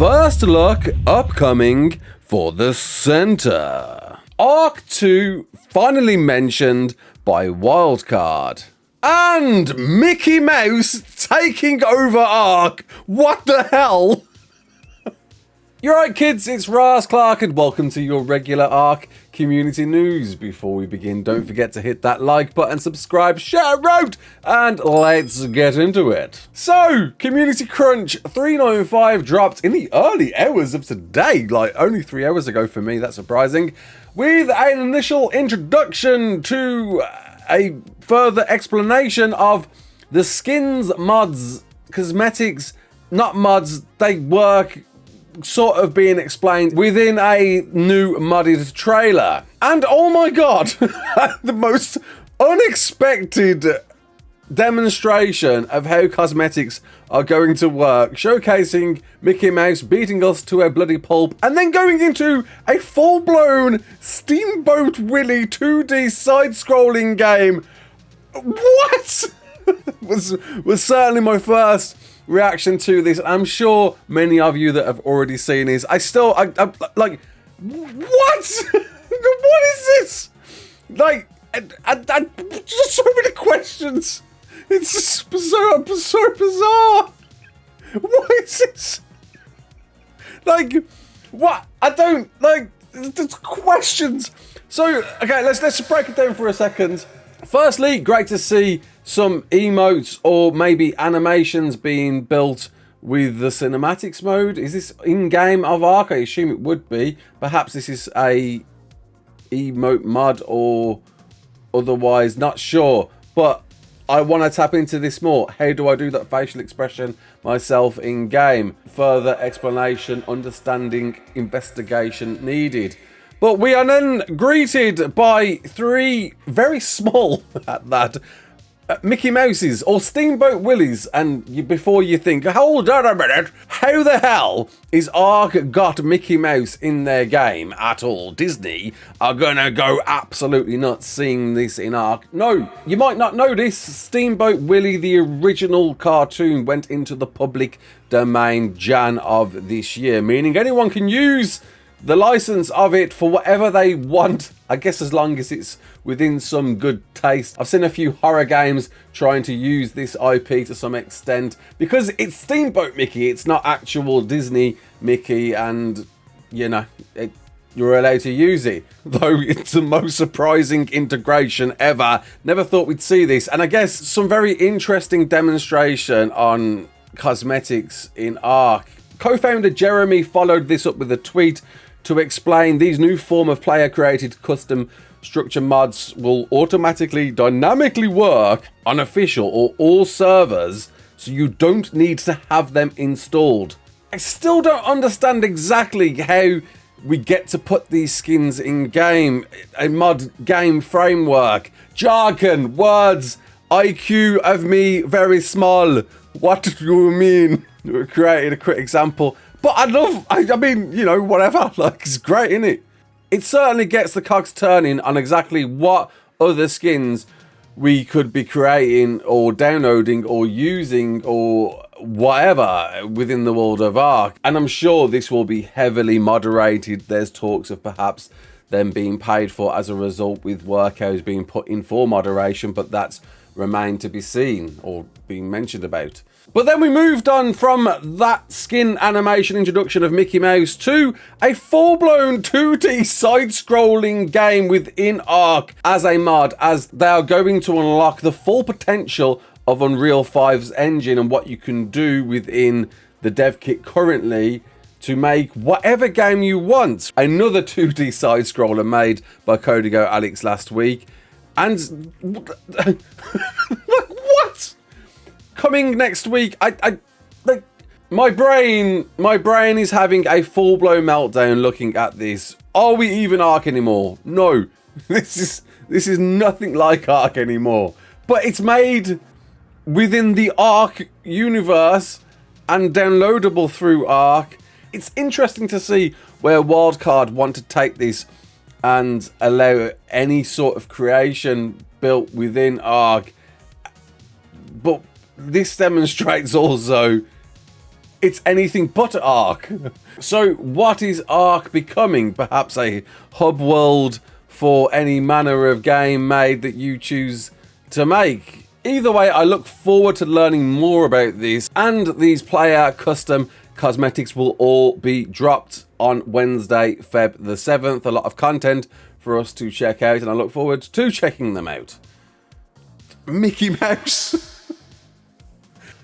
First look upcoming for the center. ARK 2 finally mentioned by Wildcard. And Mickey Mouse taking over ARK. What the hell? You're right, kids, it's Raasclark and welcome to your regular ARK community news. Before we begin, don't forget to hit that like button, subscribe, share out, and let's get into it. So, Community Crunch 395 dropped in the early hours of today, like only 3 hours ago for me, that's surprising, with an initial introduction to a further explanation of the skins, mods, cosmetics, not mods, they work, sort of being explained within a new modded trailer. And oh my god, the most unexpected demonstration of how cosmetics are going to work, showcasing Mickey Mouse beating us to a bloody pulp and then going into a full-blown Steamboat Willie 2D side-scrolling game. What? was certainly my first reaction to this. I'm sure many of you that have already seen this, I like, what? What is this? Like, just so many questions. It's just so bizarre. What is this? Like, what? I don't, like, there's questions. So, okay, let's break it down for a second. Firstly, great to see some emotes or maybe animations being built with the cinematics mode. Is this in-game of ARK? I assume it would be. Perhaps this is a emote mod or otherwise, not sure. But I want to tap into this more. How do I do that facial expression myself in-game? Further explanation, understanding, investigation needed. But we are then greeted by three very small, at that, Mickey Mouses or Steamboat Willies, and before you think, hold on a minute, how the hell is ARK got Mickey Mouse in their game at all? Disney are gonna go absolutely nuts seeing this in ARK. No, you might not know this, Steamboat Willie, the original cartoon, went into the public domain Jan of this year, meaning anyone can use the license of it for whatever they want, I guess, as long as it's within some good taste. I've seen a few horror games trying to use this IP to some extent because it's Steamboat Mickey, it's not actual Disney Mickey, and you know, you're allowed to use it. Though it's the most surprising integration ever. Never thought we'd see this, and I guess some very interesting demonstration on cosmetics in ARK. Co-founder Jeremy followed this up with a tweet to explain these new form of player created custom structure mods will automatically dynamically work on official or all servers, so you don't need to have them installed. I still don't understand exactly how we get to put these skins in game, a mod game framework, jargon, words, IQ of me very small. What do you mean? We created a quick example. But I mean, you know, whatever, like, it's great, isn't it? It certainly gets the cogs turning on exactly what other skins we could be creating or downloading or using or whatever within the world of ARK. And I'm sure this will be heavily moderated. There's talks of perhaps them being paid for as a result, with work hours being put in for moderation, but that's remained to be seen or being mentioned about. But then we moved on from that skin animation introduction of Mickey Mouse to a full-blown 2D side-scrolling game within ARK as a mod, as they are going to unlock the full potential of Unreal 5's engine and what you can do within the dev kit currently to make whatever game you want. Another 2D side-scroller made by Codigo Alex last week. And what? Coming next week, I like, my brain is having a full-blown meltdown looking at this. Are we even ARK anymore? No, this is nothing like ARK anymore. But it's made within the ARK universe and downloadable through ARK. It's interesting to see where Wildcard want to take this and allow any sort of creation built within ARK. But this demonstrates also it's anything but ARK. So what is ARK becoming? Perhaps a hub world for any manner of game made that you choose to make. Either way, I look forward to learning more about this, and these player custom cosmetics will all be dropped on Wednesday, Feb the 7th. A lot of content for us to check out, and I look forward to checking them out. Mickey Mouse.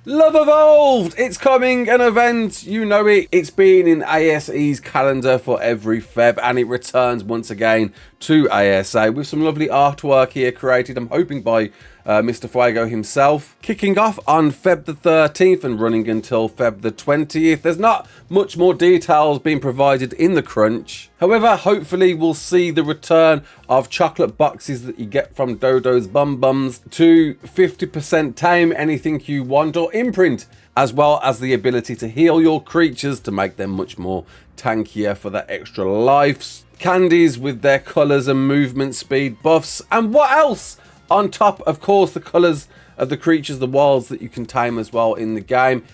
Love Evolved! It's coming, an event, you know it. It's been in ASE's calendar for every Feb, and it returns once again to ASA with some lovely artwork here created, I'm hoping by Mr. Fuego himself. Kicking off on Feb the 13th and running until Feb the 20th. There's not much more details being provided in the crunch. However, hopefully we'll see the return of chocolate boxes that you get from Dodo's Bum Bums to 50% tame anything you want or imprint, as well as the ability to heal your creatures to make them much more tankier for that extra life. Candies with their colours and movement speed buffs, and what else? On top, of course, the colours of the creatures, the wilds that you can tame as well in the game.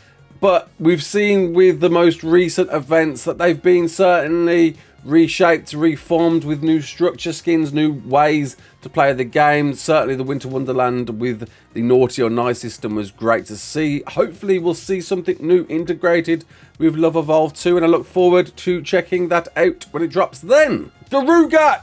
But we've seen with the most recent events that they've been certainly reshaped, reformed with new structure skins, new ways to play the game. Certainly the Winter Wonderland with the Naughty or Nice system was great to see. Hopefully we'll see something new integrated with Love Evolved 2, and I look forward to checking that out when it drops then. Garuga!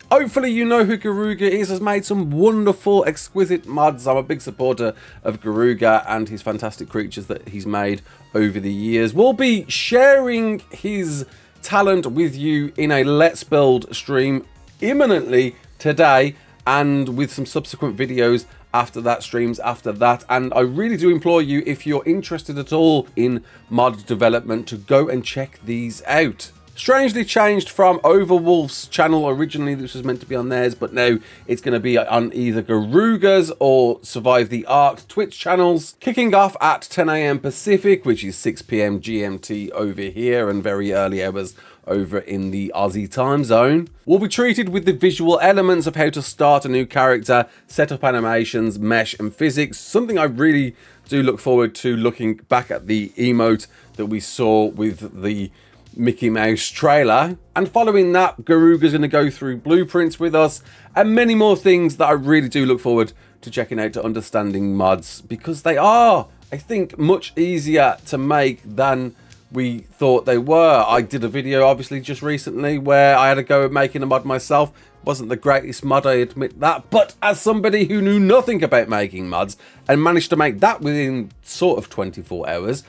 Hopefully you know who Garuga is, has made some wonderful, exquisite mods. I'm a big supporter of Garuga and his fantastic creatures that he's made over the years. We'll be sharing his talent with you in a Let's Build stream imminently today, and with some subsequent videos after that, streams after that. And I really do implore you, if you're interested at all in mod development, to go and check these out. Strangely changed from Overwolf's channel. Originally this was meant to be on theirs, but now it's going to be on either Garuga's or Survive the Ark's Twitch channels. Kicking off at 10 AM Pacific, which is 6 PM GMT over here, and very early hours over in the Aussie time zone. We'll be treated with the visual elements of how to start a new character, set up animations, mesh and physics. Something I really do look forward to, looking back at the emote that we saw with the Mickey Mouse trailer. And following that, Garuga's going to go through blueprints with us and many more things that I really do look forward to checking out, to understanding mods, because they are, I think, much easier to make than we thought they were. I did a video obviously just recently where I had a go at making a mod myself. Wasn't the greatest mod, I admit that, but as somebody who knew nothing about making mods and managed to make that within sort of 24 hours,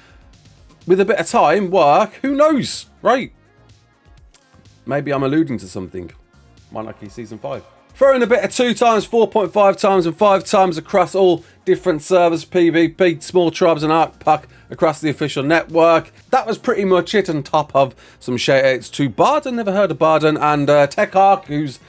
with a bit of time, work, who knows, right? Maybe I'm alluding to something. My lucky season 5. Throwing a bit of 2 times, 4.5 times and 5 times across all different servers, PvP, small tribes and ARK Puck across the official network. That was pretty much it, on top of some shout outs to Barden, never heard of Barden, and Tech Ark, who's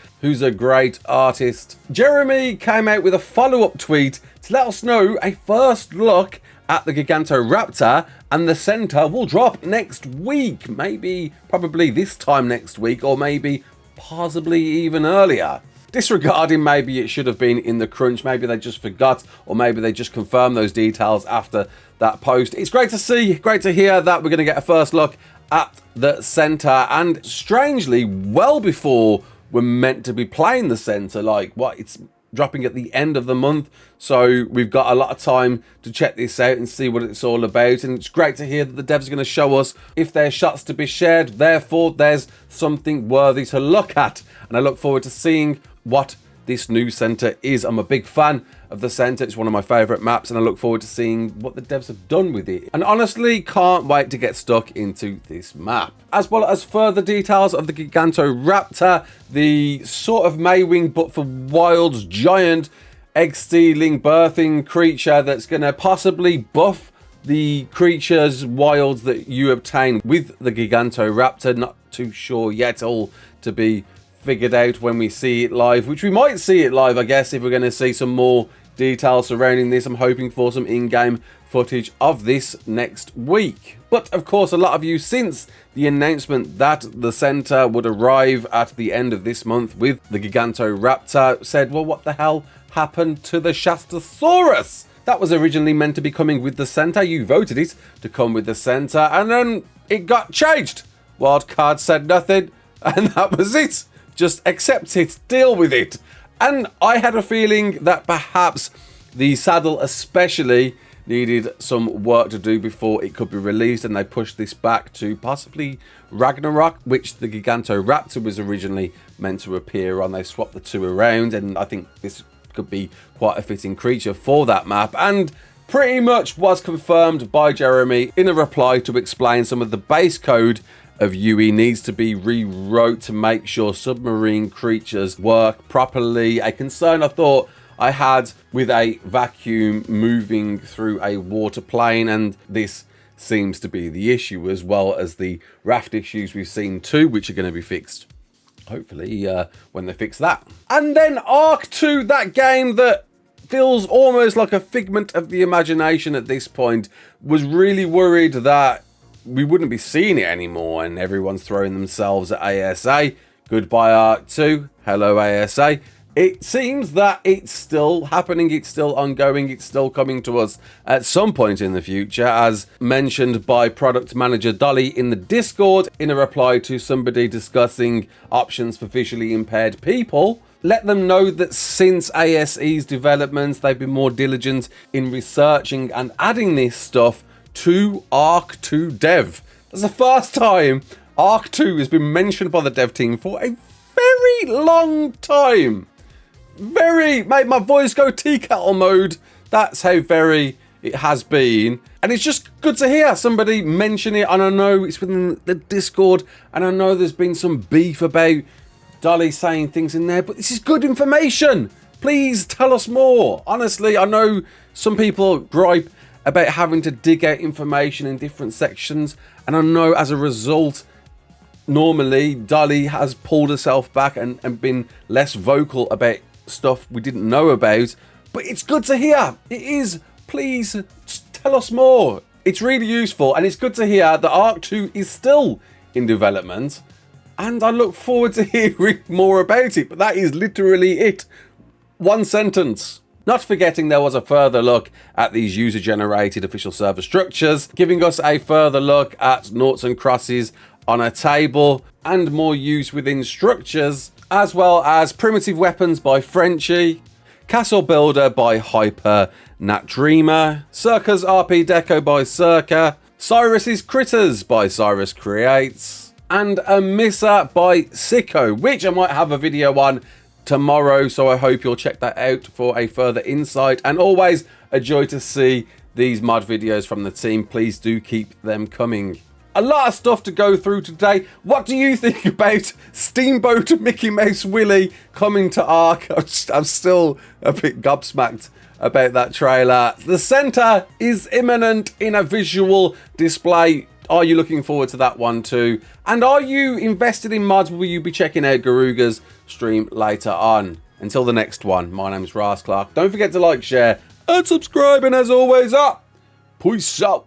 a great artist. Jeremy came out with a follow-up tweet to let us know a first look at the Gigantoraptor, and the center will drop next week. Maybe, probably this time next week, or maybe possibly even earlier. Disregarding maybe it should have been in the crunch, maybe they just forgot, or maybe they just confirmed those details after that post. It's great to see, great to hear that we're going to get a first look at the center, and strangely, well before we're meant to be playing the center. Like, what, it's dropping at the end of the month, so we've got a lot of time to check this out and see what it's all about. And it's great to hear that the devs are going to show us if there's shots to be shared, therefore there's something worthy to look at, and I look forward to seeing what this new center is. I'm a big fan of the center, it's one of my favorite maps, and I look forward to seeing what the devs have done with it, and honestly can't wait to get stuck into this map. As well as further details of the Gigantoraptor, the sort of Maywing but for wilds giant egg-stealing birthing creature that's going to possibly buff the creature's wilds that you obtain with the Gigantoraptor. Not too sure yet, all to be figured out when we see it live, which we might see it live, I guess, if we're going to see some more details surrounding this. I'm hoping for some in-game footage of this next week. But of course, a lot of you, since the announcement that the center would arrive at the end of this month with the Gigantoraptor, said, well, what the hell happened to the Shastasaurus? That was originally meant to be coming with the center. You voted it to come with the center, and then it got changed. Wildcard said nothing, and that was it. Just accept it, deal with it. And I had a feeling that perhaps the saddle especially needed some work to do before it could be released, and they pushed this back to possibly Ragnarok, which the Gigantoraptor was originally meant to appear on. They swapped the two around, and I think this could be quite a fitting creature for that map, and pretty much was confirmed by Jeremy in a reply to explain some of the base code of UE needs to be rewrote to make sure submarine creatures work properly. A concern I thought I had with a vacuum moving through a water plane, and this seems to be the issue, as well as the raft issues we've seen too, which are going to be fixed hopefully when they fix that. And then ARK 2, that game that feels almost like a figment of the imagination at this point, was really worried that we wouldn't be seeing it anymore, and everyone's throwing themselves at ASA. Goodbye ARK 2, hello ASA. It seems that it's still happening, it's still ongoing, it's still coming to us at some point in the future, as mentioned by product manager Dolly in the Discord in a reply to somebody discussing options for visually impaired people. Let them know that since ASE's developments, they've been more diligent in researching and adding this stuff to ARK 2 dev. That's the first time ARK 2 has been mentioned by the dev team for a very long time. Very, made my voice go tea kettle mode. That's how very it has been. And it's just good to hear somebody mention it. And I know it's within the Discord, and I know there's been some beef about Dolly saying things in there, but this is good information. Please tell us more. Honestly, I know some people gripe about having to dig out information in different sections, and I know as a result, normally Dolly has pulled herself back and been less vocal about stuff we didn't know about, but it's good to hear. It is. Please tell us more. It's really useful, and it's good to hear that ARK 2 is still in development, and I look forward to hearing more about it. But that is literally it. One sentence. Not forgetting there was a further look at these user-generated official server structures, giving us a further look at noughts and crosses on a table, and more use within structures, as well as primitive weapons by Frenchie, Castle Builder by Hyper Nat Dreamer, Circa's RP Deco by Circa, Cyrus's Critters by Cyrus Creates, and a Missa by Sicko, which I might have a video on tomorrow, so I hope you'll check that out for a further insight. And always a joy to see these mod videos from the team. Please do keep them coming. A lot of stuff to go through today. What do you think about Steamboat Mickey Mouse Willie coming to ARK? I'm still a bit gobsmacked about that trailer. The center is imminent in a visual display. Are you looking forward to that one too? And are you invested in mods? Will you be checking out Garuga's stream later on? Until the next one, my name is Raasclark. Don't forget to like, share, and subscribe. And as always, peace out.